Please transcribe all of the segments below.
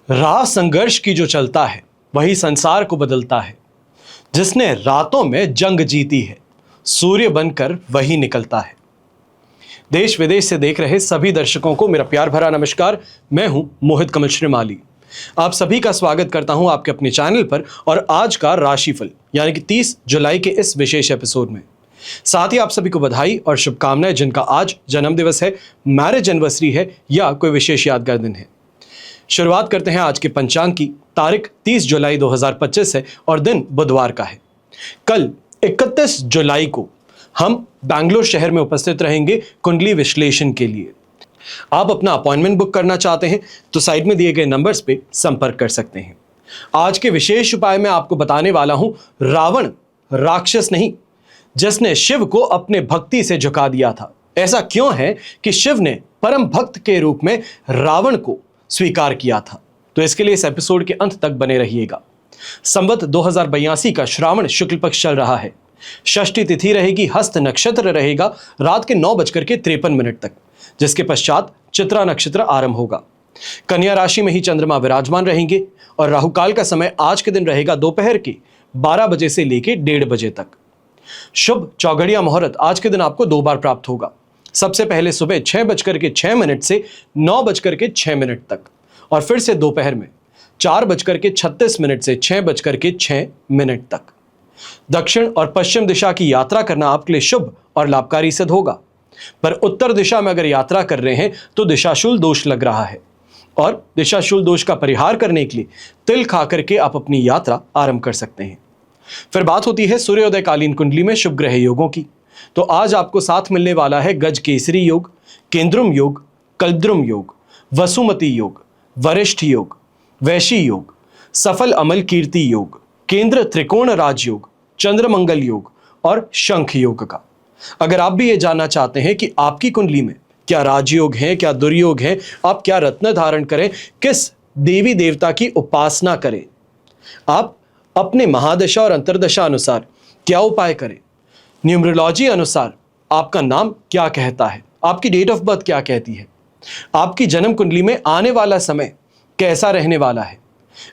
राह संघर्ष की जो चलता है वही संसार को बदलता है। जिसने रातों में जंग जीती है सूर्य बनकर वही निकलता है। देश विदेश से देख रहे सभी दर्शकों को मेरा प्यार भरा नमस्कार। मैं हूं मोहित कमल श्रीमाली। आप सभी का स्वागत करता हूं आपके अपने चैनल पर और आज का राशिफल यानी कि 30 जुलाई के इस विशेष एपिसोड में। साथ ही आप सभी को बधाई और शुभकामनाएं जिनका आज जन्मदिवस है, मैरिज एनिवर्सरी है या कोई विशेष यादगार दिन है। शुरुआत करते हैं आज के पंचांग की। तारीख 30 जुलाई 2025 है और दिन बुधवार का है। कल 31 जुलाई को हम बैंगलोर शहर में उपस्थित रहेंगे कुंडली विश्लेषण के लिए। आप अपना अपॉइंटमेंट बुक करना चाहते हैं तो साइड में दिए गए नंबर्स पे संपर्क कर सकते हैं। आज के विशेष उपाय में आपको बताने वाला हूं रावण राक्षस नहीं, जिसने शिव को अपने भक्ति से झुका दिया था। ऐसा क्यों है कि शिव ने परम भक्त के रूप में रावण को स्वीकार किया था? तो इसके लिए इस एपिसोड के अंत तक बने रहिएगा। संवत 2082 का श्रावण शुक्ल पक्ष चल रहा है। षष्ठी तिथि रहेगी, हस्त नक्षत्र रहेगा रात के 9:53 तक, जिसके पश्चात चित्रा नक्षत्र आरंभ होगा। कन्या राशि में ही चंद्रमा विराजमान रहेंगे और राहुकाल का समय आज के दिन रहेगा दोपहर के 12 बजे से लेकर 1:30 बजे तक। शुभ चौघड़िया मुहूर्त आज के दिन आपको 2 बार प्राप्त होगा। सबसे पहले सुबह 6:06 से 9:06 तक और फिर से दोपहर में 4:36 से 6:06 तक। दक्षिण और पश्चिम दिशा की यात्रा करना आपके लिए शुभ और लाभकारी सिद्ध होगा, पर उत्तर दिशा में अगर यात्रा कर रहे हैं तो दिशाशूल दोष लग रहा है और दिशाशूल दोष का परिहार करने के लिए तिल खा करके आप अपनी यात्रा आरंभ कर सकते हैं। फिर बात होती है सूर्योदय कालीन कुंडली में शुभ ग्रह योगों की। तो आज आपको साथ मिलने वाला है गज केसरी योग, केंद्रुम योग, कल्द्रुम योग, वसुमती योग, वरिष्ठ योग, वैशी योग, सफल अमल कीर्ति योग, केंद्र त्रिकोण राजयोग, चंद्रमंगल योग और शंख योग का। अगर आप भी ये जानना चाहते हैं कि आपकी कुंडली में क्या राजयोग है, क्या दुर्योग है, आप क्या रत्न धारण करें, किस देवी देवता की उपासना करें, आप अपने महादशा और अंतरदशा अनुसार क्या उपाय करें, न्यूमरोलॉजी अनुसार आपका नाम क्या कहता है, आपकी डेट ऑफ बर्थ क्या कहती है, आपकी जन्म कुंडली में आने वाला समय कैसा रहने वाला है,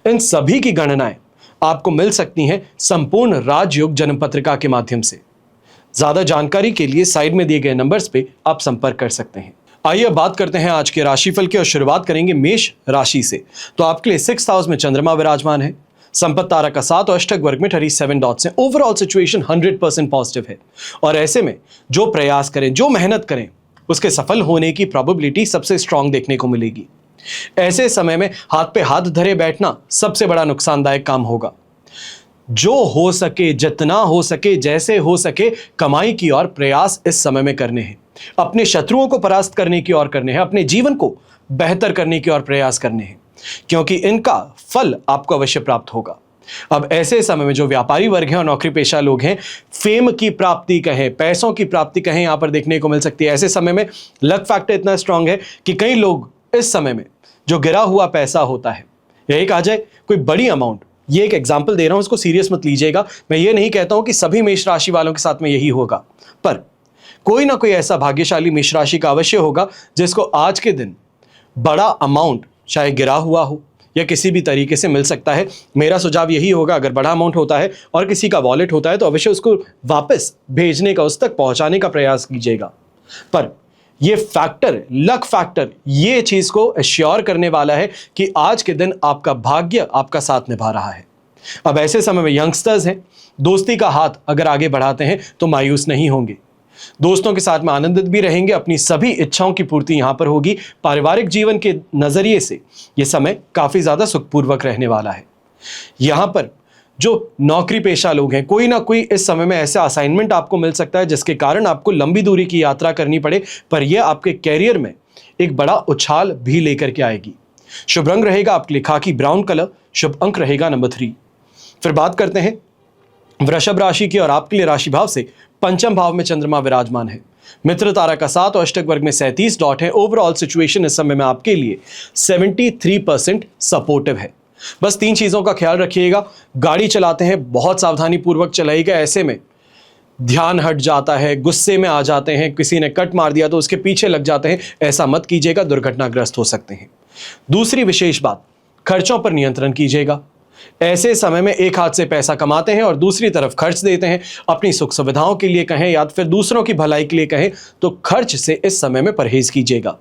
इन सभी की गणनाएं आपको मिल सकती हैं संपूर्ण राजयोग जन्म पत्रिका के माध्यम से। ज्यादा जानकारी के लिए साइड में दिए गए नंबर्स पे आप संपर्क कर सकते हैं। आइए बात करते हैं आज के राशिफल की और शुरुआत करेंगे मेष राशि से। तो आपके लिए 6th हाउस में चंद्रमा विराजमान है। संपत्ति तारा का 7 और अष्टक वर्ग में 37 डॉट्स हैं। ओवरऑल सिचुएशन 100% पॉजिटिव है और ऐसे में जो प्रयास करें, जो मेहनत करें, उसके सफल होने की प्रोबेबिलिटी सबसे स्ट्रांग देखने को मिलेगी। ऐसे समय में हाथ पे हाथ धरे बैठना सबसे बड़ा नुकसानदायक काम होगा। जो हो सके, जितना हो सके, जैसे हो सके कमाई की ओर प्रयास इस समय में करने हैं। अपने शत्रुओं को परास्त करने की ओर करने हैं, अपने जीवन को बेहतर करने की ओर प्रयास करने हैं, क्योंकि इनका फल आपको अवश्य प्राप्त होगा। अब ऐसे समय में जो व्यापारी वर्ग हैं और नौकरी पेशा लोग हैं, फेम की प्राप्ति कहें, पैसों की प्राप्ति कहें, यहां पर देखने को मिल सकती है। ऐसे समय में लक फैक्टर इतना स्ट्रांग है कि कई लोग इस समय में जो गिरा हुआ पैसा होता है, यही कहा जाए कोई बड़ी अमाउंट, ये एक एग्जाम्पल दे रहा हूं, इसको सीरियस मत लीजिएगा। मैं ये नहीं कहता हूं कि सभी मेष राशि वालों के साथ में यही होगा, पर कोई ना कोई ऐसा भाग्यशाली मेष राशि का अवश्य होगा जिसको आज के दिन बड़ा अमाउंट चाहे गिरा हुआ हो या किसी भी तरीके से मिल सकता है। मेरा सुझाव यही होगा, अगर बड़ा अमाउंट होता है और किसी का वॉलेट होता है तो अवश्य उसको वापस भेजने का, उस तक पहुंचाने का प्रयास कीजिएगा। पर ये फैक्टर, लक फैक्टर, ये चीज को एश्योर करने वाला है कि आज के दिन आपका भाग्य आपका साथ निभा रहा है। अब ऐसे समय में यंगस्टर्स हैं, दोस्ती का हाथ अगर आगे बढ़ाते हैं तो मायूस नहीं होंगे, दोस्तों के साथ में आनंदित भी रहेंगे, अपनी सभी इच्छाओं की पूर्ति यहां पर होगी। पारिवारिक जीवन के नजरिए से यह समय काफी ज्यादा सुखपूर्वक रहने वाला है। यहां पर जो नौकरी पेशा लोग हैं, कोई ना कोई इस समय में ऐसा असाइनमेंट आपको मिल सकता है जिसके कारण आपको लंबी दूरी की यात्रा करनी पड़े, पर यह आपके कैरियर में एक बड़ा उछाल भी लेकर के आएगी। शुभ रंग रहेगा आपके लिए खाकी ब्राउन कलर, शुभ अंक रहेगा नंबर 3। फिर बात करते हैं वृषभ राशि की और आपके लिए राशि भाव से पंचम भाव में चंद्रमा विराजमान है। मित्र तारा का 7 और अष्टक वर्ग में 37 डॉट है। ओवरऑल सिचुएशन इस समय में आपके लिए 73% सपोर्टिव है। बस 3 चीजों का ख्याल रखिएगा। गाड़ी चलाते हैं बहुत सावधानी पूर्वक चलाइएगा। ऐसे में ध्यान हट जाता है, गुस्से में आ जाते हैं, किसी ने कट मार दिया तो उसके पीछे लग जाते हैं, ऐसा मत कीजिएगा, दुर्घटनाग्रस्त हो सकते हैं। दूसरी विशेष बात, खर्चों पर नियंत्रण कीजिएगा। ऐसे समय में एक हाथ से पैसा कमाते हैं और दूसरी तरफ खर्च देते हैं, अपनी सुख सुविधाओं के लिए कहें या फिर दूसरों की भलाई के लिए कहें, तो खर्च से इस समय में परहेज कीजिएगा।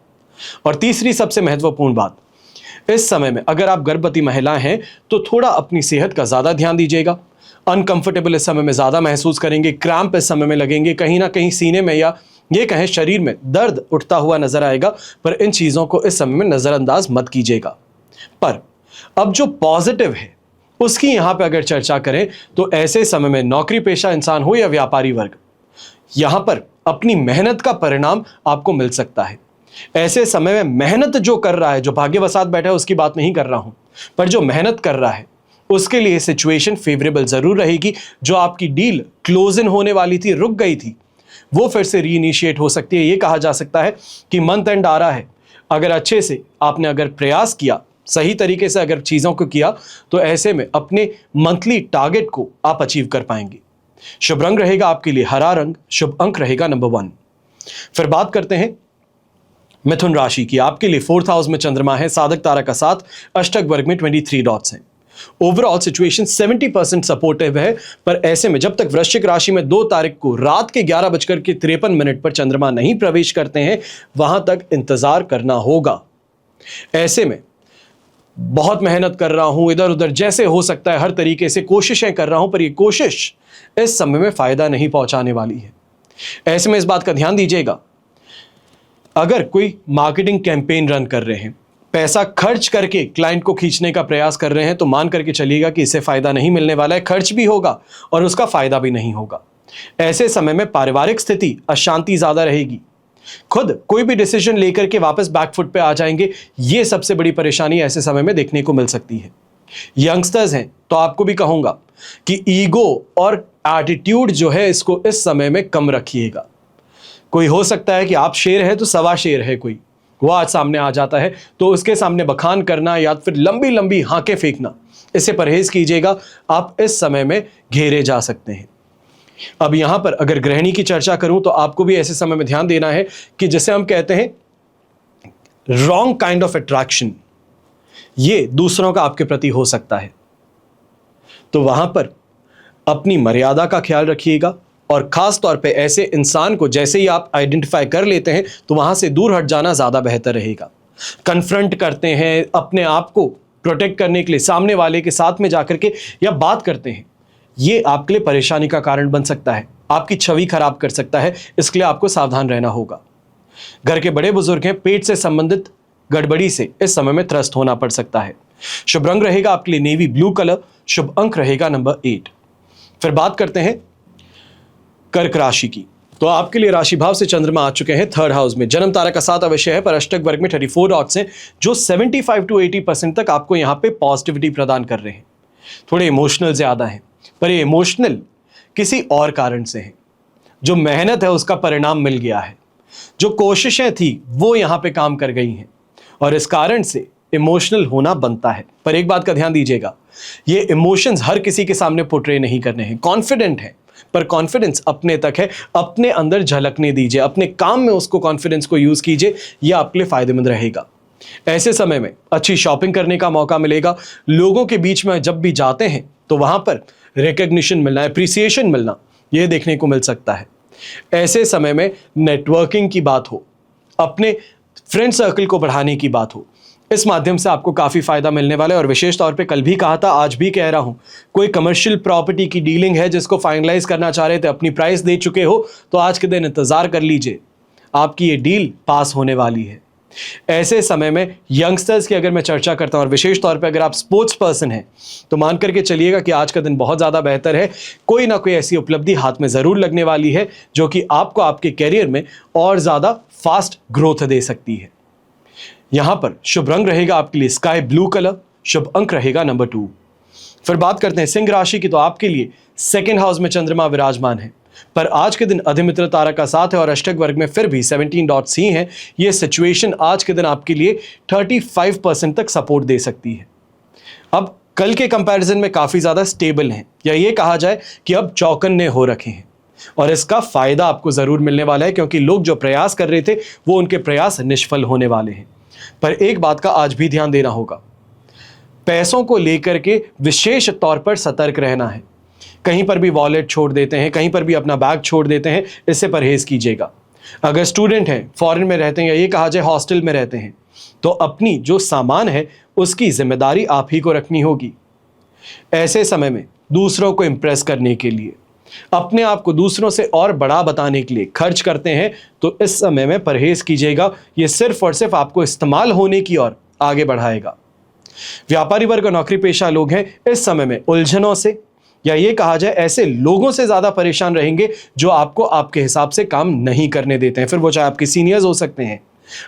और तीसरी सबसे महत्वपूर्ण बात, इस समय में अगर आप गर्भवती महिला हैं तो थोड़ा अपनी सेहत का ज्यादा ध्यान दीजिएगा। अनकंफर्टेबल इस समय में ज्यादा महसूस करेंगे, क्रैम्प इस समय में लगेंगे, कहीं ना कहीं सीने में या ये कहें शरीर में दर्द उठता हुआ नजर आएगा, पर इन चीजों को इस समय में नजरअंदाज मत कीजिएगा। पर अब जो पॉजिटिव है उसकी यहां पे अगर चर्चा करें तो ऐसे समय में नौकरी पेशा इंसान हो या व्यापारी वर्ग, यहां पर अपनी मेहनत का परिणाम आपको मिल सकता है। ऐसे समय में मेहनत जो कर रहा है, जो भाग्यवसात बैठा है उसकी बात नहीं कर रहा हूं, पर जो मेहनत कर रहा है उसके लिए सिचुएशन फेवरेबल जरूर रहेगी। जो आपकी डील क्लोज इन होने वाली थी, रुक गई थी, वो फिर से रीइनिशिएट हो सकती है। ये कहा जा सकता है कि मंथ एंड आ रहा है, अगर अच्छे से आपने अगर प्रयास किया, सही तरीके से अगर चीजों को किया, तो ऐसे में अपने मंथली टारगेट को आप अचीव कर पाएंगे। शुभ रंग रहेगा आपके लिए हरा रंग, शुभ अंक रहेगा नंबर 1। फिर बात करते हैं मिथुन राशि की। आपके लिए 4th हाउस में चंद्रमा है, साधक तारा का साथ, अष्टक वर्ग में 23 डॉट्स हैं। ओवरऑल सिचुएशन 70% सपोर्टिव है, पर ऐसे में जब तक वृश्चिक राशि में 2 तारीख को रात के 11:53 पर चंद्रमा नहीं प्रवेश करते हैं, वहां तक इंतजार करना होगा। ऐसे में बहुत मेहनत कर रहा हूं, इधर उधर जैसे हो सकता है हर तरीके से कोशिशें कर रहा हूं, पर यह कोशिश इस समय में फायदा नहीं पहुंचाने वाली है। ऐसे में इस बात का ध्यान दीजिएगा, अगर कोई मार्केटिंग कैंपेन रन कर रहे हैं, पैसा खर्च करके क्लाइंट को खींचने का प्रयास कर रहे हैं, तो मान करके चलिएगा कि इससे फायदा नहीं मिलने वाला है, खर्च भी होगा और उसका फायदा भी नहीं होगा। ऐसे समय में पारिवारिक स्थिति अशांति ज्यादा रहेगी, खुद कोई भी डिसीजन लेकर के वापस बैकफुट पे आ जाएंगे। ये सबसे बड़ी परेशानी ऐसे समय में देखने को मिल सकती है। यंगस्टर्स हैं तो आपको भी कहूंगा कि ईगो और एटीट्यूड जो है इसको इस समय में कम रखिएगा। कोई हो सकता है कि आप शेर है तो सवा शेर है कोई, वो आज सामने आ जाता है, तो उसके सामने बखान करना या फिर लंबी लंबी हांकें फेंकना, इससे परहेज कीजिएगा। आप इस समय में घेरे जा सकते हैं। अब यहां पर अगर गृहिणी की चर्चा करूं तो आपको भी ऐसे समय में ध्यान देना है कि जिसे हम कहते हैं रॉन्ग काइंड ऑफ अट्रैक्शन, ये दूसरों का आपके प्रति हो सकता है, तो वहां पर अपनी मर्यादा का ख्याल रखिएगा। और खास तौर पे ऐसे इंसान को जैसे ही आप आइडेंटिफाई कर लेते हैं तो वहां से दूर हट जाना ज्यादा बेहतर रहेगा। कन्फ्रंट करते हैं, अपने आप को प्रोटेक्ट करने के लिए सामने वाले के साथ में जाकर के या बात करते हैं, ये आपके लिए परेशानी का कारण बन सकता है, आपकी छवि खराब कर सकता है। इसके लिए आपको सावधान रहना होगा। घर के बड़े बुजुर्ग हैं, पेट से संबंधित गड़बड़ी से इस समय में त्रस्त होना पड़ सकता है। शुभ रंग रहेगा आपके लिए नेवी ब्लू कलर, शुभ अंक रहेगा नंबर 8। फिर बात करते हैं कर्क राशि की। तो आपके लिए राशि भाव से चंद्रमा आ चुके हैं 3rd हाउस में। जन्म तारा का 7 अवश्य है, पर अष्टक वर्ग में 34 डॉट्स हैं, जो 75 to 80% तक आपको यहां पे पॉजिटिविटी प्रदान कर रहे हैं। थोड़े इमोशनल ज्यादा हैं, पर ये इमोशनल किसी और कारण से है। जो मेहनत है उसका परिणाम मिल गया है, जो कोशिशें थी वो यहां पे काम कर गई हैं, और इस कारण से इमोशनल होना बनता है। पर एक बात का ध्यान दीजिएगा, ये इमोशंस हर किसी के सामने पोर्ट्रे नहीं करने हैं। कॉन्फिडेंट है, पर कॉन्फिडेंस अपने तक है, अपने अंदर झलकने दीजिए, अपने काम में उसको कॉन्फिडेंस को यूज कीजिए, यह आपके लिए फायदेमंद रहेगा। ऐसे समय में अच्छी शॉपिंग करने का मौका मिलेगा। लोगों के बीच में जब भी जाते हैं तो वहां पर रिकॉग्निशन मिलना, एप्रिसिएशन मिलना, यह देखने को मिल सकता है। ऐसे समय में नेटवर्किंग की बात हो, अपने फ्रेंड सर्कल को बढ़ाने की बात हो, इस माध्यम से आपको काफी फायदा मिलने वाला है। और विशेष तौर पे कल भी कहा था, आज भी कह रहा हूं, कोई कमर्शियल प्रॉपर्टी की डीलिंग है जिसको फाइनलाइज करना चाह रहे थे, अपनी प्राइस दे चुके हो, तो आज के दिन इंतजार कर लीजिए, आपकी ये डील पास होने वाली है। ऐसे समय में यंगस्टर्स की अगर मैं चर्चा करता हूं, और विशेष तौर पे अगर आप स्पोर्ट्स पर्सन हैं, तो मान करके चलिएगा कि आज का दिन बहुत ज्यादा बेहतर है। कोई ना कोई ऐसी उपलब्धि हाथ में जरूर लगने वाली है जो कि आपको आपके कैरियर में और ज्यादा फास्ट ग्रोथ दे सकती है। यहां पर शुभ रंग रहेगा आपके लिए स्काई ब्लू कलर, शुभ अंक रहेगा नंबर 2। फिर बात करते हैं सिंह राशि की। तो आपके लिए 2nd हाउस में चंद्रमा विराजमान है, पर आज के दिन अधिमित्र तारा का साथ है और अष्टक वर्ग में फिर भी 17 डॉट्स ही हैं। ये सिचुएशन आज के दिन आपके लिए 35% तक सपोर्ट दे सकती है। अब कल के कंपैरिजन में काफी ज्यादा स्टेबल हैं, या ये कहा जाए कि अब चौकन्ने हो रखे हैं, और इसका फायदा आपको जरूर मिलने वाला है, क्योंकि लोग जो प्रयास कर रहे थे वो उनके प्रयास निष्फल होने वाले हैं। पर एक बात का आज भी ध्यान देना होगा, पैसों को लेकर के विशेष तौर पर सतर्क रहना है। कहीं पर भी वॉलेट छोड़ देते हैं, कहीं पर भी अपना बैग छोड़ देते हैं, इससे परहेज कीजिएगा। अगर स्टूडेंट हैं, फॉरेन में रहते हैं, या ये कहा जाए हॉस्टल में रहते हैं, तो अपनी जो सामान है उसकी जिम्मेदारी आप ही को रखनी होगी। ऐसे समय में दूसरों को इंप्रेस करने के लिए, अपने आप को दूसरों से और बड़ा बताने के लिए खर्च करते हैं, तो इस समय में परहेज कीजिएगा। यह सिर्फ और सिर्फ आपको इस्तेमाल होने की ओर आगे बढ़ाएगा। व्यापारी वर्ग और नौकरी पेशा लोग हैं, इस समय में उलझनों से, या ये कहा जाए ऐसे लोगों से ज्यादा परेशान रहेंगे जो आपको आपके हिसाब से काम नहीं करने देते हैं। फिर वो चाहे आपके सीनियर्स हो सकते हैं,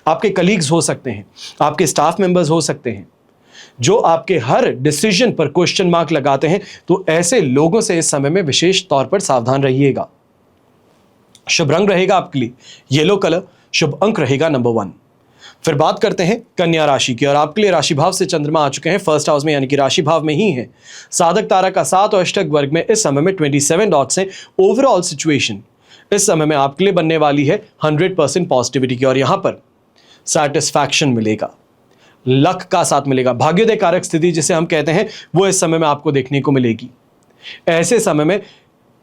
आपके कलीग्स हो सकते हैं, आपके स्टाफ मेंबर्स हो सकते हैं, जो आपके हर डिसीजन पर क्वेश्चन मार्क लगाते हैं। तो ऐसे लोगों से इस समय में विशेष तौर पर सावधान रहिएगा। शुभ रंग रहेगा आपके लिए येलो कलर, शुभ अंक रहेगा नंबर 1। फिर बात करते हैं कन्या राशि की, और आपके लिए राशि भाव से चंद्रमा आ चुके हैं फर्स्ट हाउस में, यानी कि राशि भाव में ही है। साधक तारा का 7 और अष्टक वर्ग में इस समय में 27 डॉट्स हैं। ओवरऑल सिचुएशन इस समय में आपके लिए बनने वाली है 100% पॉजिटिविटी की, और यहां पर सैटिस्फैक्शन मिलेगा, लक का साथ मिलेगा। भाग्योदय कारक स्थिति जिसे हम कहते हैं वो इस समय में आपको देखने को मिलेगी। ऐसे समय में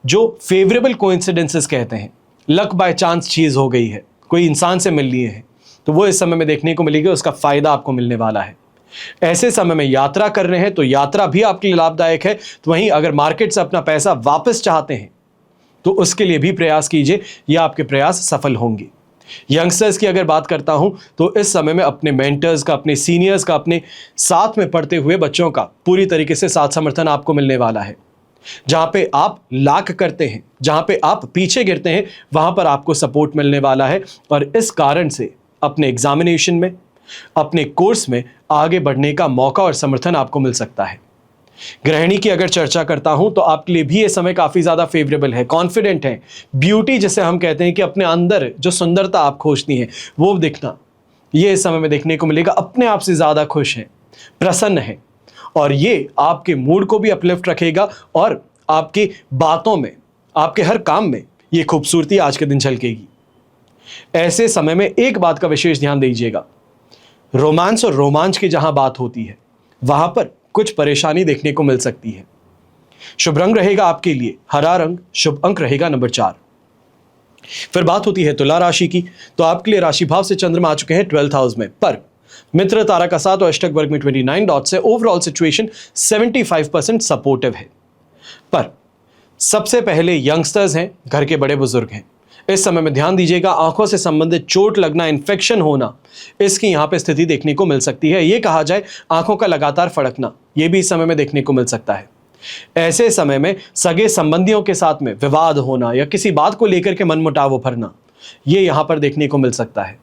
जो फेवरेबल कोइंसिडेंसेस कहते हैं, लक बाय चांस चीज हो गई है, कोई इंसान से मिल लिए है, तो वो इस समय में देखने को मिलेगी, उसका फायदा आपको मिलने वाला है। ऐसे समय में यात्रा कर रहे हैं तो यात्रा भी आपके लिए लाभदायक है। तो वहीं अगर मार्केट से अपना पैसा वापस चाहते हैं तो उसके लिए भी प्रयास कीजिए, या आपके प्रयास सफल होंगे। यंगस्टर्स की अगर बात करता हूं तो इस समय में अपने मेंटर्स का, अपने सीनियर्स का, अपने साथ में पढ़ते हुए बच्चों का पूरी तरीके से साथ समर्थन आपको मिलने वाला है। जहां पे आप लाख करते हैं, जहां पे आप पीछे गिरते हैं, वहां पर आपको सपोर्ट मिलने वाला है, और इस कारण से अपने एग्जामिनेशन में, अपने कोर्स में आगे बढ़ने का मौका और समर्थन आपको मिल सकता है। गृहिणी की अगर चर्चा करता हूं तो आपके लिए भी यह समय काफी ज्यादा फेवरेबल है। कॉन्फिडेंट है, ब्यूटी जिसे हम कहते हैं कि अपने अंदर जो सुंदरता आप खोजती हैं वो दिखना, यह इस समय में देखने को मिलेगा। अपने आप से ज्यादा खुश है, प्रसन्न है, और ये आपके मूड को भी अपलिफ्ट रखेगा, और आपकी बातों में, आपके हर काम में ये खूबसूरती आज के दिन झलकेगी। ऐसे समय में एक बात का विशेष ध्यान दीजिएगा, रोमांस और रोमांच की जहां बात होती है वहां पर कुछ परेशानी देखने को मिल सकती है। शुभ रंग रहेगा आपके लिए हरा रंग, शुभ अंक रहेगा नंबर 4। फिर बात होती है तुला राशि की, तो आपके लिए राशि भाव से चंद्रमा आ चुके हैं 12th हाउस में, पर मित्र तारा का 7 और अष्टक वर्ग में 29 डॉट्स है। ओवरऑल सिचुएशन 75% सपोर्टिव है। पर सबसे पहले यंगस्टर्स हैं, घर के बड़े बुजुर्ग हैं, इस समय में ध्यान दीजिएगा। आंखों से संबंधित चोट लगना, इन्फेक्शन होना, इसकी यहां पे स्थिति देखने को मिल सकती है। यह कहा जाए आंखों का लगातार फड़कना, यह भी इस समय में देखने को मिल सकता है। ऐसे समय में सगे संबंधियों के साथ में विवाद होना, या किसी बात को लेकर के मनमुटाव उभरना, यह यहां पर देखने को मिल सकता है।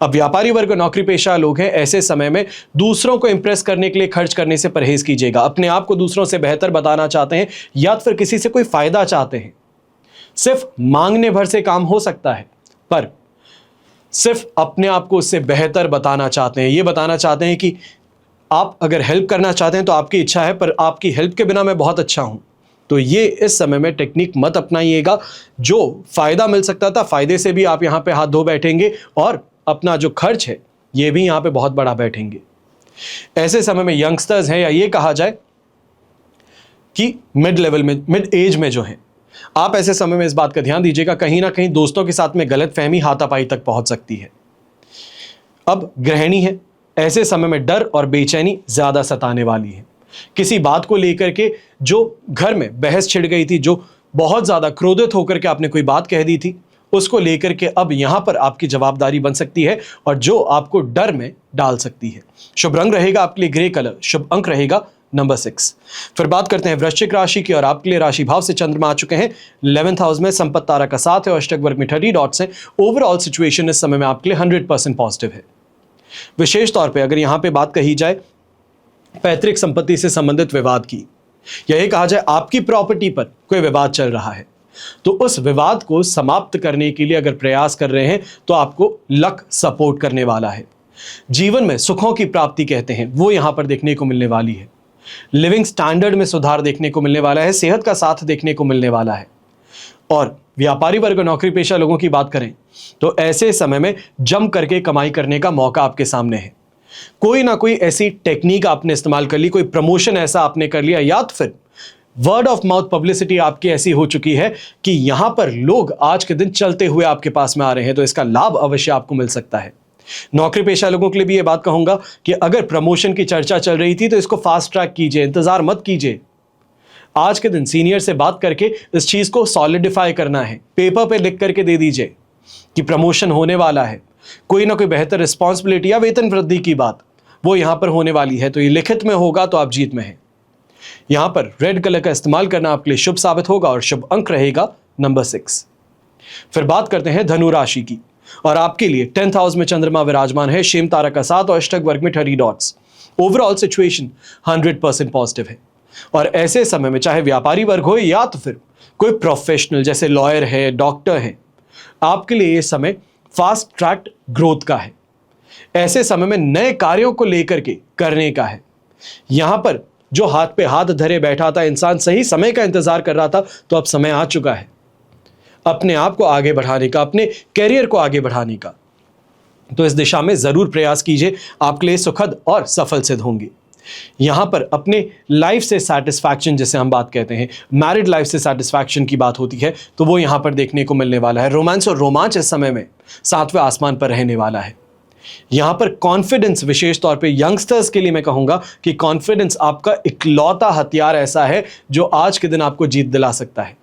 अब व्यापारी वर्ग और नौकरी पेशा लोग हैं, ऐसे समय में दूसरों को इंप्रेस करने के लिए खर्च करने से परहेज कीजिएगा। अपने आप को दूसरों से बेहतर बताना चाहते हैं, या फिर किसी से कोई फायदा चाहते हैं, सिर्फ मांगने भर से काम हो सकता है, पर सिर्फ अपने आप को उससे बेहतर बताना चाहते हैं, ये बताना चाहते हैं कि आप अगर हेल्प करना चाहते हैं तो आपकी इच्छा है, पर आपकी हेल्प के बिना मैं बहुत अच्छा हूं, तो ये इस समय में टेक्निक मत अपनाइएगा। जो फायदा मिल सकता था, फायदे से भी आप यहां पे हाथ धो बैठेंगे, और अपना जो खर्च है ये भी यहां पे बहुत बड़ा बैठेंगे। ऐसे समय में यंगस्टर्स हैं, या ये कहा जाए कि मिड लेवल में, मिड एज में जो है, आप ऐसे समय में इस बात का ध्यान दीजिएगा, कहीं ना कहीं दोस्तों के साथ में गलतफहमी हाथापाई तक पहुंच सकती है। अब गृहिणी है, ऐसे समय में डर और बेचैनी ज्यादा सताने वाली है। किसी बात को लेकर के जो घर में बहस छिड़ गई थी, जो बहुत ज्यादा क्रोधित होकर के आपने कोई बात कह दी थी, उसको लेकर के अब यहां पर आपकी जवाबदारी बन सकती है, और जो आपको डर में डाल सकती है। शुभ रंग रहेगा आपके लिए ग्रे कलर, शुभ अंक रहेगा नंबर 6। फिर बात करते हैं वृश्चिक राशि की, और आपके लिए राशि भाव से चंद्रमा आ चुके हैं 11th हाउस में। संपत्ति तारा का 7 है और अष्टक वर्ग में 30 डॉट्स हैं। ओवरऑल सिचुएशन इस समय में आपके लिए 100% पॉजिटिव है। विशेष तौर पे अगर यहां पे बात कही जाए पैतृक संपत्ति से संबंधित विवाद की, या ये कहा जाए आपकी प्रॉपर्टी पर कोई विवाद चल रहा है, तो उस विवाद को समाप्त करने के लिए अगर प्रयास कर रहे हैं तो आपको लक सपोर्ट करने वाला है। जीवन में सुखों की प्राप्ति कहते हैं वो यहां पर देखने को मिलने वाली है। लिविंग स्टैंडर्ड में सुधार देखने को मिलने वाला है, सेहत का साथ देखने को मिलने वाला है। और व्यापारी वर्ग और नौकरी पेशा लोगों की बात करें तो ऐसे समय में जम करके कमाई करने का मौका आपके सामने है। कोई ना कोई ऐसी टेक्निक आपने इस्तेमाल कर ली, कोई प्रमोशन ऐसा आपने कर लिया, या तो फिर वर्ड ऑफ माउथ पब्लिसिटी आपकी ऐसी हो चुकी है कि यहां पर लोग आज के दिन चलते हुए आपके पास में आ रहे हैं, तो इसका लाभ अवश्य आपको मिल सकता है। नौकरी पेशा लोगों के लिए भी यह बात कहूंगा कि अगर प्रमोशन की चर्चा चल रही थी तो इसको फास्ट ट्रैक कीजिए, इंतजार मत कीजिए। आज के दिन सीनियर से बात करके इस चीज को सॉलिडिफाई करना है, पेपर पे लिख करके दे दीजिए कि प्रमोशन होने वाला है, कोई ना कोई बेहतर रिस्पॉन्सिबिलिटी या वेतन वृद्धि की बात वो यहां पर होने वाली है, तो ये लिखित में होगा तो आप जीत में हैं। यहां पर रेड कलर का इस्तेमाल करना आपके लिए शुभ साबित होगा और शुभ अंक रहेगा नंबर 6। फिर बात करते हैं धनु राशि की, और आपके लिए 10th हाउस में चंद्रमा विराजमान है, शेम तारा का 7 और अष्टक वर्ग में 30 डॉट्स। ओवरऑल सिचुएशन 100% पॉजिटिव है, और ऐसे समय में चाहे व्यापारी वर्ग हो या तो फिर कोई प्रोफेशनल जैसे लॉयर है, डॉक्टर है, आपके लिए यह समय फास्ट ट्रैक ग्रोथ का है। ऐसे समय में नए कार्यों को लेकर के करने का है। यहां पर जो हाथ पे हाथ धरे बैठा था इंसान, सही समय का इंतजार कर रहा था, तो अब समय आ चुका है अपने आप को आगे बढ़ाने का, अपने कैरियर को आगे बढ़ाने का। तो इस दिशा में जरूर प्रयास कीजिए, आपके लिए सुखद और सफल सिद्ध होंगे। यहां पर अपने लाइफ से सेटिस्फैक्शन, जैसे हम बात कहते हैं मैरिड लाइफ से सेटिस्फैक्शन की बात होती है, तो वो यहां पर देखने को मिलने वाला है। रोमांस और रोमांच इस समय में 7वें आसमान पर रहने वाला है। यहां पर कॉन्फिडेंस, विशेष तौर पे यंगस्टर्स के लिए मैं कहूंगा कि कॉन्फिडेंस आपका इकलौता हथियार ऐसा है जो आज के दिन आपको जीत दिला सकता है।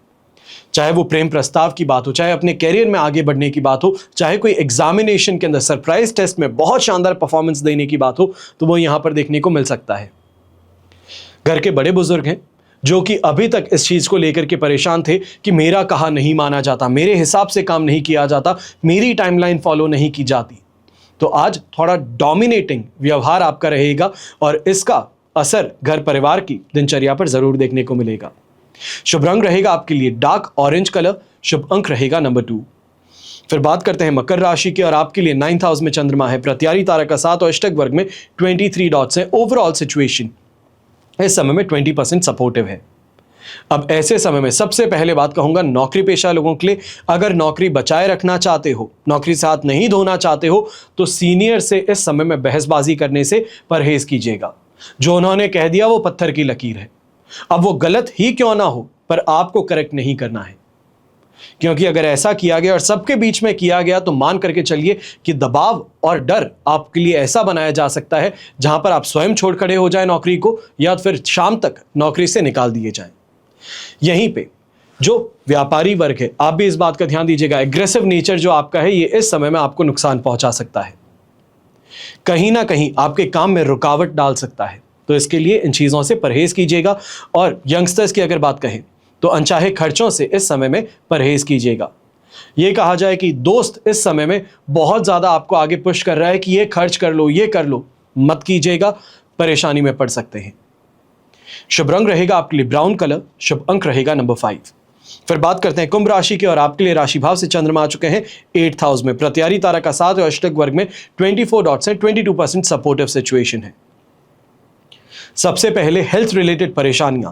चाहे वो प्रेम प्रस्ताव की बात हो, चाहे अपने कैरियर में आगे बढ़ने की बात हो, चाहे कोई एग्जामिनेशन के अंदर सरप्राइज टेस्ट में बहुत शानदार परफॉर्मेंस देने की बात हो, तो वो यहां पर देखने को मिल सकता है। घर के बड़े बुजुर्ग हैं जो कि अभी तक इस चीज को लेकर के परेशान थे कि मेरा कहा नहीं माना जाता, मेरे हिसाब से काम नहीं किया जाता, मेरी टाइमलाइन फॉलो नहीं की जाती, तो आज थोड़ा डोमिनेटिंग व्यवहार आपका रहेगा और इसका असर घर परिवार की दिनचर्या पर जरूर देखने को मिलेगा। शुभ रंग रहेगा आपके लिए डार्क ऑरेंज कलर, शुभ अंक रहेगा नंबर 2। फिर बात करते हैं मकर राशि की, और आपके लिए 9th हाउस में चंद्रमा है, प्रत्यारी तारा का 7 और अष्टक वर्ग में 23 डॉट्स है। ओवरऑल सिचुएशन इस समय में 20% सपोर्टिव है। अब ऐसे समय में सबसे पहले बात कहूंगा नौकरी पेशा लोगों के लिए, अगर नौकरी बचाए रखना चाहते हो, नौकरी से हाथ नहीं धोना चाहते हो, तो सीनियर से इस समय में बहसबाजी करने से परहेज कीजिएगा। जो उन्होंने कह दिया वो पत्थर की लकीर है। अब वो गलत ही क्यों ना हो, पर आपको करेक्ट नहीं करना है, क्योंकि अगर ऐसा किया गया और सबके बीच में किया गया तो मान करके चलिए कि दबाव और डर आपके लिए ऐसा बनाया जा सकता है जहां पर आप स्वयं छोड़ खड़े हो जाए नौकरी को, या फिर शाम तक नौकरी से निकाल दिए जाए। यहीं पे जो व्यापारी वर्ग है, आप भी इस बात का ध्यान दीजिएगा, एग्रेसिव नेचर जो आपका है ये इस समय में आपको नुकसान पहुंचा सकता है, कहीं ना कहीं आपके काम में रुकावट डाल सकता है। तो इसके लिए इन चीजों से परहेज कीजिएगा। और यंगस्टर्स की अगर बात कहें तो अनचाहे खर्चों से इस समय में परहेज कीजिएगा। यह कहा जाए कि दोस्त इस समय में बहुत ज्यादा आपको आगे पुश कर रहा है कि ये खर्च कर लो, ये कर लो, मत कीजिएगा, परेशानी में पड़ सकते हैं। शुभ रंग रहेगा आपके लिए ब्राउन कलर, शुभ अंक रहेगा नंबर 5। फिर बात करते हैं कुंभ राशि की, और आपके लिए राशि भाव से चंद्रमा आ चुके हैं 8th हाउस में, प्रत्यारी तारा का 7 और अष्टक वर्ग में 24 डॉट्स है। 22% सपोर्टिव सिचुएशन है। सबसे पहले हेल्थ रिलेटेड परेशानियां,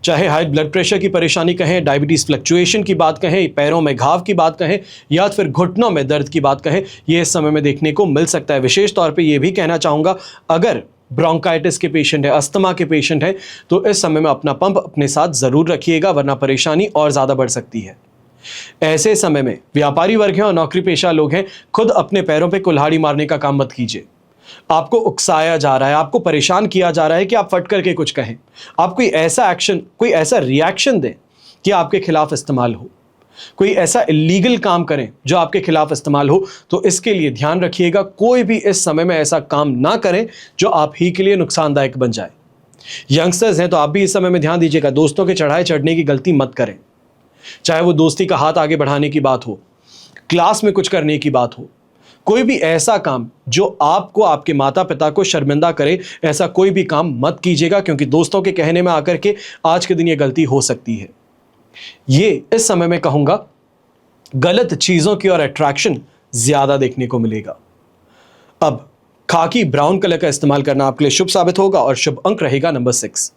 चाहे हाई ब्लड प्रेशर की परेशानी कहें, डायबिटीज फ्लक्चुएशन की बात कहें, पैरों में घाव की बात कहें, या फिर घुटनों में दर्द की बात कहें, यह इस समय में देखने को मिल सकता है। विशेष तौर पे यह भी कहना चाहूंगा, अगर ब्रोंकाइटिस के पेशेंट है, अस्थमा के पेशेंट है, तो इस समय में अपना पंप अपने साथ जरूर रखिएगा, वरना परेशानी और ज्यादा बढ़ सकती है। ऐसे समय में व्यापारी वर्ग हैं और नौकरी पेशा लोग हैं, खुद अपने पैरों पे कुल्हाड़ी मारने का काम मत कीजिए। आपको उकसाया जा रहा है, आपको परेशान किया जा रहा है कि आप फट करके कुछ कहें, आप कोई ऐसा एक्शन, कोई ऐसा रिएक्शन दें कि आपके खिलाफ इस्तेमाल हो, कोई ऐसा इलीगल काम करें जो आपके खिलाफ इस्तेमाल हो। तो इसके लिए ध्यान रखिएगा, कोई भी इस समय में ऐसा काम ना करें जो आप ही के लिए नुकसानदायक बन जाए। यंगस्टर्स हैं तो आप भी इस समय में ध्यान दीजिएगा, दोस्तों के चढ़ाए चढ़ने की गलती मत करें, चाहे वो दोस्ती का हाथ आगे बढ़ाने की बात हो, क्लास में कुछ करने की बात हो, कोई भी ऐसा काम जो आपको, आपके माता पिता को शर्मिंदा करे, ऐसा कोई भी काम मत कीजिएगा, क्योंकि दोस्तों के कहने में आकर के आज के दिन ये गलती हो सकती है। ये इस समय में कहूंगा गलत चीजों की और अट्रैक्शन ज्यादा देखने को मिलेगा। अब खाकी ब्राउन कलर का इस्तेमाल करना आपके लिए शुभ साबित होगा और शुभ अंक रहेगा नंबर 6।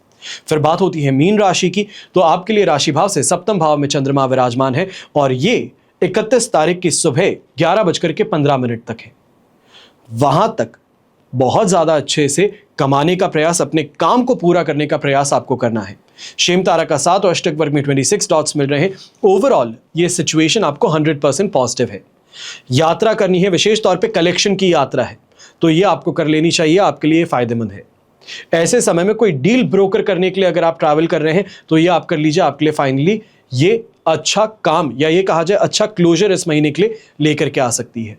फिर बात होती है मीन राशि की, तो आपके लिए राशि भाव से 7वें भाव में चंद्रमा विराजमान है, और ये 31 तारीख की सुबह 11:15 तक है। वहां तक बहुत ज्यादा अच्छे से कमाने का प्रयास, अपने काम को पूरा करने का प्रयास आपको करना है। शेम तारा का 7 और अष्टक वर्ग में 26 डॉट्स मिल रहे हैं। ओवरऑल ये सिचुएशन आपको 100% पॉजिटिव है। यात्रा करनी है, विशेष तौर पे कलेक्शन की यात्रा है, तो ये आपको कर लेनी चाहिए, आपके लिए फायदेमंद है। ऐसे समय में कोई डील ब्रोकर करने के लिए अगर आप ट्रैवल कर रहे हैं तो ये आप कर लीजिए, आपके लिए फाइनली ये अच्छा काम या ये कहा जाए अच्छा क्लोजर इस महीने के लिए लेकर के आ सकती है।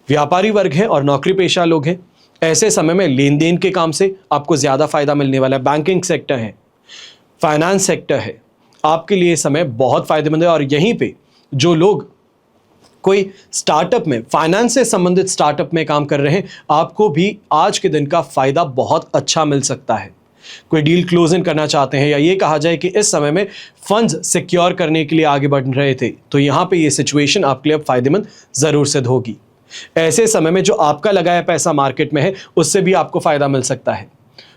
व्यापारी वर्ग है और नौकरी पेशा लोग हैं, ऐसे समय में लेन देन के काम से आपको ज्यादा फायदा मिलने वाला है। बैंकिंग सेक्टर है, फाइनेंस सेक्टर है, आपके लिए समय बहुत फायदेमंद है। और यहीं पे जो लोग कोई स्टार्टअप में, फाइनेंस से संबंधित स्टार्टअप में काम कर रहे हैं, आपको भी आज के दिन का फायदा बहुत अच्छा मिल सकता है। कोई डील क्लोजिंग करना चाहते हैं या ये कहा जाए कि इस समय में फंड्स सिक्योर करने के लिए आगे बढ़ रहे थे, तो यहाँ पे ये सिचुएशन आपके लिए अब फायदेमंद जरूर सिद्ध होगी। ऐसे समय में जो आपका लगाया पैसा मार्केट में है उससे भी आपको फायदा मिल सकता है।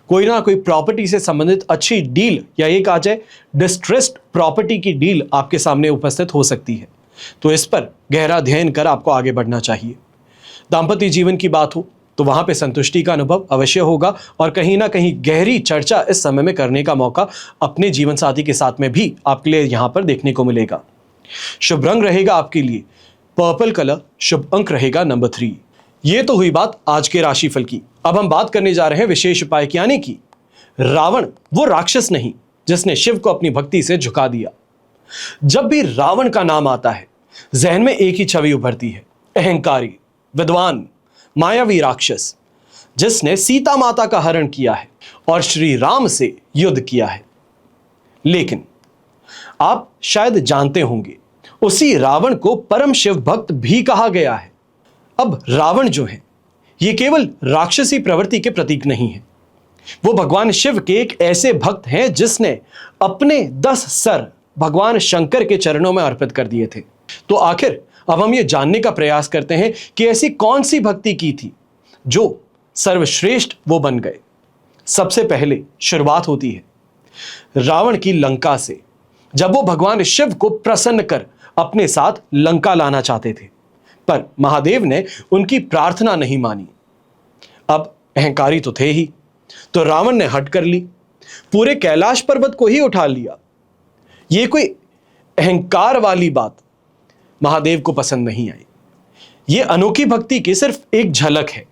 कोई ना कोई प्रॉपर्टी से संबंधित अच्छी डील या ये कहा जाए डिस्ट्रेस्ड प्रॉपर्टी की डील आपके सामने उपस्थित हो सकती है, तो इस पर गहरा अध्ययन कर आपको आगे बढ़ना चाहिए। दाम्पत्य जीवन की बात हो तो वहां पे संतुष्टि का अनुभव अवश्य होगा और कहीं ना कहीं गहरी चर्चा इस समय में करने का मौका अपने जीवन साथी के साथ में भी आपके लिए यहां पर देखने को मिलेगा। शुभ रंग रहेगा आपके लिए पर्पल कलर, शुभ अंक रहेगा नंबर 3। ये तो हुई बात आज के राशिफल की। अब हम बात करने जा रहे हैं विशेष उपाय की, यानी कि रावण वो राक्षस नहीं जिसने शिव को अपनी भक्ति से झुका दिया। जब भी रावण का नाम आता है जहन में एक ही छवि उभरती है, अहंकारी, विद्वान, मायावी राक्षस जिसने सीता माता का हरण किया है और श्री राम से युद्ध किया है। लेकिन आप शायद जानते होंगे उसी रावण को परम शिव भक्त भी कहा गया है। अब रावण जो है ये केवल राक्षसी प्रवृत्ति के प्रतीक नहीं है, वो भगवान शिव के एक ऐसे भक्त हैं जिसने अपने 10 सर भगवान शंकर के चरणों में अर्पित कर दिए थे। तो आखिर अब हम ये जानने का प्रयास करते हैं कि ऐसी कौन सी भक्ति की थी जो सर्वश्रेष्ठ वो बन गए। सबसे पहले शुरुआत होती है रावण की लंका से, जब वो भगवान शिव को प्रसन्न कर अपने साथ लंका लाना चाहते थे, पर महादेव ने उनकी प्रार्थना नहीं मानी। अब अहंकारी तो थे ही, तो रावण ने हट कर ली, पूरे कैलाश पर्वत को ही उठा लिया। ये कोई अहंकार वाली बात महादेव को पसंद नहीं आई। ये अनोखी भक्ति की सिर्फ एक झलक है।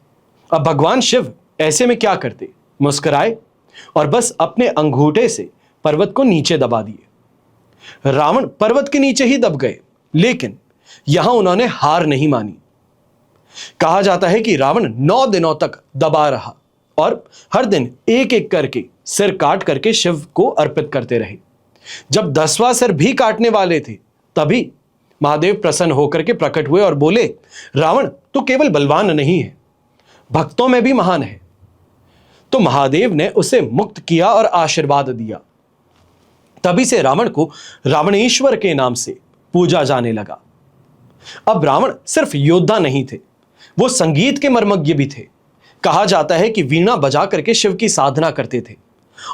अब भगवान शिव ऐसे में क्या करते, मुस्कुराए और बस अपने अंगूठे से पर्वत को नीचे दबा दिए। रावण पर्वत के नीचे ही दब गए, लेकिन यहां उन्होंने हार नहीं मानी। कहा जाता है कि रावण 9 दिनों तक दबा रहा और हर दिन एक एक करके सिर काट करके शिव को अर्पित करते रहे। जब 10वां सिर भी काटने वाले थे तभी महादेव प्रसन्न होकर के प्रकट हुए और बोले, रावण तो केवल बलवान नहीं है, भक्तों में भी महान है। तो महादेव ने उसे मुक्त किया और आशीर्वाद दिया। तभी से रावण को रावणेश्वर के नाम से पूजा जाने लगा। अब रावण सिर्फ योद्धा नहीं थे, वो संगीत के मर्मज्ञ भी थे। कहा जाता है कि वीणा बजा करके शिव की साधना करते थे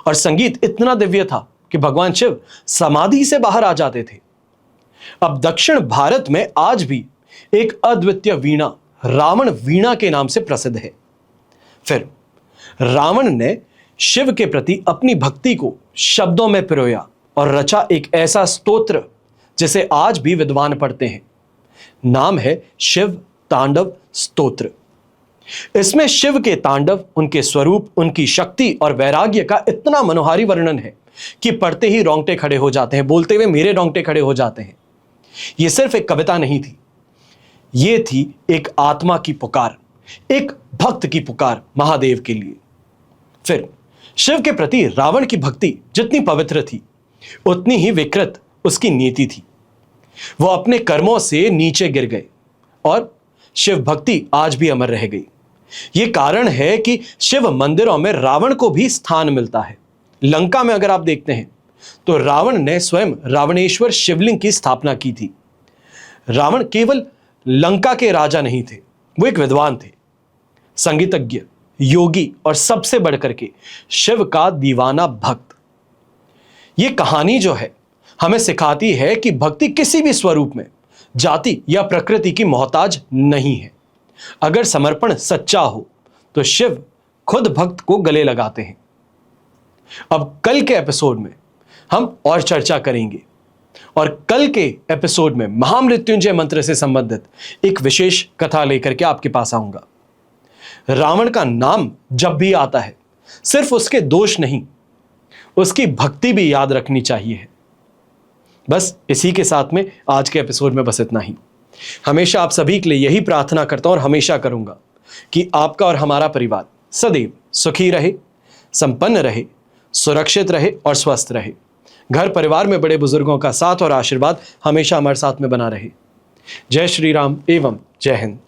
और संगीत इतना दिव्य था कि भगवान शिव समाधि से बाहर आ जाते थे। अब दक्षिण भारत में आज भी एक अद्वितीय वीणा रावण वीणा के नाम से प्रसिद्ध है। फिर रावण ने शिव के प्रति अपनी भक्ति को शब्दों में पिरोया और रचा एक ऐसा स्तोत्र जिसे आज भी विद्वान पढ़ते हैं। नाम है शिव तांडव स्तोत्र। इसमें शिव के तांडव, उनके स्वरूप, उनकी शक्ति और वैराग्य का इतना मनोहारी वर्णन है कि पढ़ते ही रोंगटे खड़े हो जाते हैं, बोलते हुए मेरे रोंगटे खड़े हो जाते हैं। यह सिर्फ एक कविता नहीं थी, यह थी एक आत्मा की पुकार, एक भक्त की पुकार महादेव के लिए। फिर शिव के प्रति रावण की भक्ति जितनी पवित्र थी उतनी ही विकृत उसकी नीति थी। वो अपने कर्मों से नीचे गिर गए और शिव भक्ति आज भी अमर रह गई। ये कारण है कि शिव मंदिरों में रावण को भी स्थान मिलता है। लंका में अगर आप देखते हैं तो रावण ने स्वयं रावणेश्वर शिवलिंग की स्थापना की थी। रावण केवल लंका के राजा नहीं थे, वो एक विद्वान थे, संगीतज्ञ, योगी और सबसे बढ़कर के शिव का दीवाना भक्त। ये कहानी जो है हमें सिखाती है कि भक्ति किसी भी स्वरूप में जाति या प्रकृति की मोहताज नहीं है। अगर समर्पण सच्चा हो तो शिव खुद भक्त को गले लगाते हैं। अब कल के एपिसोड में हम और चर्चा करेंगे और कल के एपिसोड में महामृत्युंजय मंत्र से संबंधित एक विशेष कथा लेकर के आपके पास आऊंगा। रावण का नाम जब भी आता है सिर्फ उसके दोष नहीं, उसकी भक्ति भी याद रखनी चाहिए। बस इसी के साथ में आज के एपिसोड में बस इतना ही। हमेशा आप सभी के लिए यही प्रार्थना करता हूं और हमेशा करूंगा कि आपका और हमारा परिवार सदैव सुखी रहे, संपन्न रहे, सुरक्षित रहे और स्वस्थ रहे। घर परिवार में बड़े बुजुर्गों का साथ और आशीर्वाद हमेशा हमारे साथ में बना रहे। जय श्री राम एवं जय हिंद।